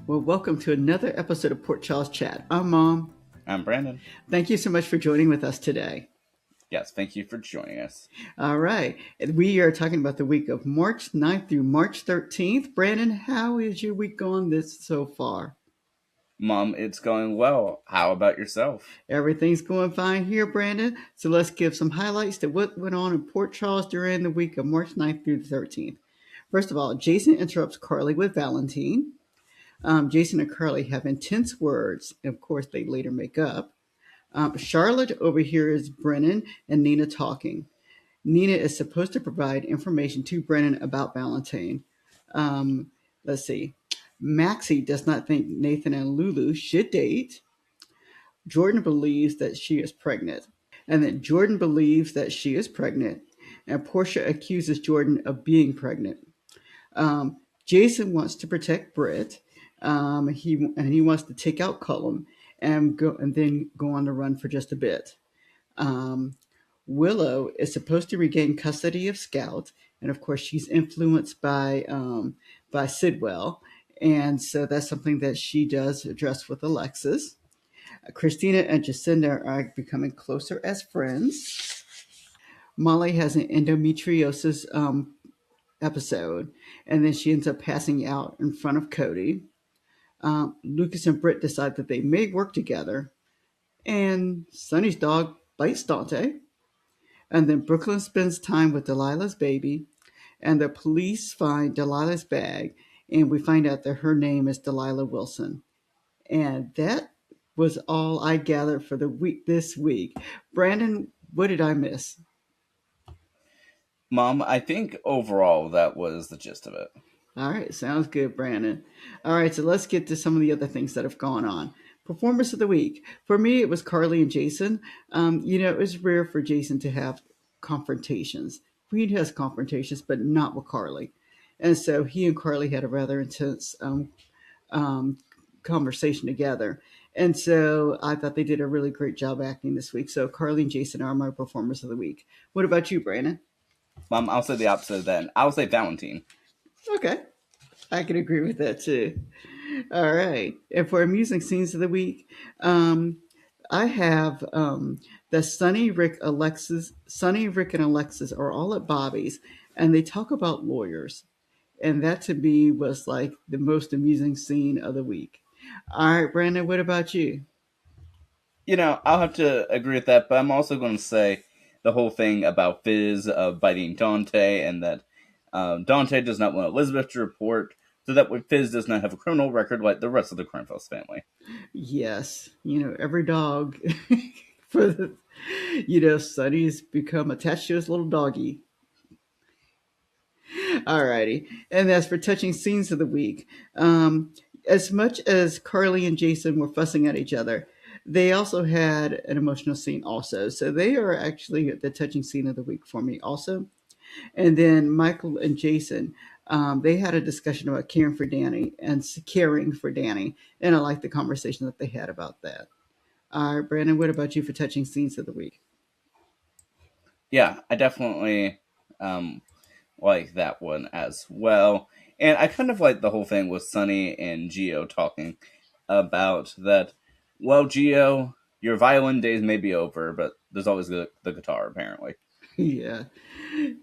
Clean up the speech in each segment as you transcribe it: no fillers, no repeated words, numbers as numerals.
Well, welcome to another episode of Port Charles Chat. I'm Mom. I'm Brandon. Thank you so much for joining with us today. Yes, thank you for joining us. All right. We are talking about the week of March 9th through March 13th. Brandon, how is your week going this so far? Mom, it's going well. How about yourself? Everything's going fine here, Brandon. So let's give some highlights to what went on in Port Charles during the week of March 9th through the 13th. First of all, Jason interrupts Carly with Valentine. Jason and Carly have intense words. Of course, they later make up. Charlotte overhears Brennan and Nina talking. Nina is supposed to provide information to Brennan about Valentine. Um, let's see. Maxie does not think Nathan and Lulu should date. Jordan believes that she is pregnant, and that Jordan believes that she is pregnant, and Portia accuses Jordan of being pregnant. Jason wants to protect Britt. He wants to take out Cullum and then go on the run for just a bit. Um, Willow is supposed to regain custody of Scout, and of course, she's influenced by Sidwell, and so that's something that she does address with Alexis. Christina and Jacinda are becoming closer as friends. Molly has an endometriosis episode, and then she ends up passing out in front of Cody. Lucas and Britt decide that they may work together, and Sonny's dog bites Dante. And then Brooklyn spends time with Delilah's baby, and the police find Delilah's bag, and we find out that her name is Delilah Wilson. And that was all I gathered for the week this week. Brandon, what did I miss? Mom, I think overall that was the gist of it. All right, sounds good, Brandon. All right, so let's get to some of the other things that have gone on. Performance of the week. For me, it was Carly and Jason. It was rare for Jason to have confrontations. Reed has confrontations, but not with Carly. And so he and Carly had a rather intense um, conversation together. And so I thought they did a really great job acting this week. So Carly and Jason are my performers of the week. What about you, Brandon? Mom, I'll say the opposite then. I'll say Valentine. Okay, I can agree with that too. All right. And for amusing scenes of the week, I have the Sunny, Rick, and Alexis are all at Bobby's, and they talk about lawyers, and that to me was like the most amusing scene of the week. All right, Brandon, what about you? I'll have to agree with that, but I'm also going to say the whole thing about Fizz biting Dante and that Dante does not want Elizabeth to report so that way Fizz does not have a criminal record like the rest of the Krenfels family. Yes, every dog for the, Sunny's become attached to his little doggy. Alrighty. And as for touching scenes of the week, as much as Carly and Jason were fussing at each other, they also had an emotional scene also. So they are actually the touching scene of the week for me also. And then Michael and Jason, they had a discussion about caring for Danny. And I like the conversation that they had about that. All right, Brandon, what about you for touching scenes of the week? Yeah, I definitely like that one as well. And I kind of like the whole thing with Sunny and Geo talking about that. Well, Geo, your violin days may be over, but there's always the guitar, apparently. Yeah.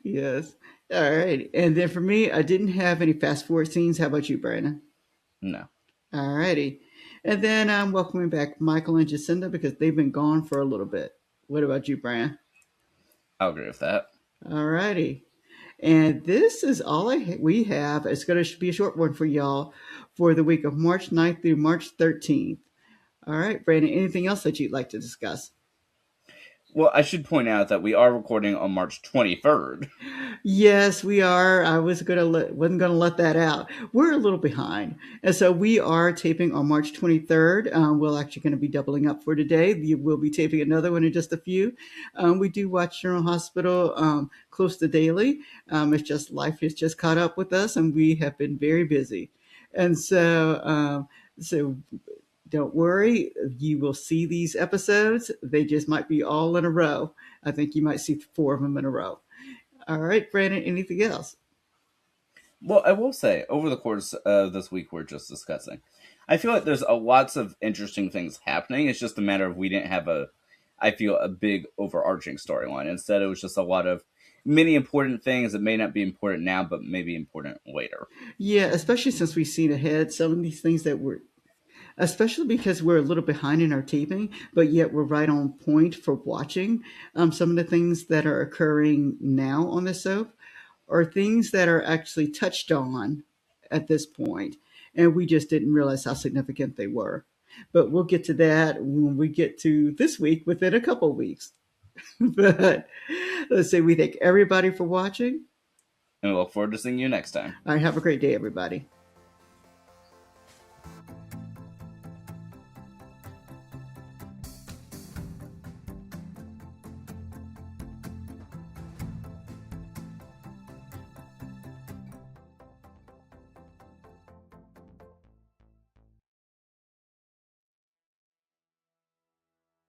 Yes. All right. And then for me, I didn't have any fast forward scenes. How about you, Brandon? No, All righty. And then I'm welcoming back Michael and Jacinda because they've been gone for a little bit. What about you, Brian? I'll agree with that. All righty. And this is all we have. It's going to be a short one for y'all for the week of March 9th through March 13th. All right, Brandon, anything else that you'd like to discuss? Well, I should point out that we are recording on March 23rd. Yes, we are. I wasn't gonna let that out. We're a little behind, and so we are taping on March 23rd. We're actually going to be doubling up for today. We'll be taping another one in just a few. We do watch General Hospital close to daily. It's just life has just caught up with us, and we have been very busy, and so don't worry. You will see these episodes. They just might be all in a row. I think you might see four of them in a row. All right, Brandon, anything else? Well, I will say, over the course of this week we're just discussing, I feel like there's a lots of interesting things happening. It's just a matter of we didn't have I feel, a big overarching storyline. Instead, it was just a lot of many important things that may not be important now, but may be important later. Yeah, especially since we've seen ahead some of these things that were, especially because we're a little behind in our taping, but yet we're right on point for watching some of the things that are occurring now on the soap are things that are actually touched on at this point, and we just didn't realize how significant they were. But we'll get to that when we get to this week within a couple of weeks. But let's say we thank everybody for watching. And we look forward to seeing you next time. All right, have a great day, everybody.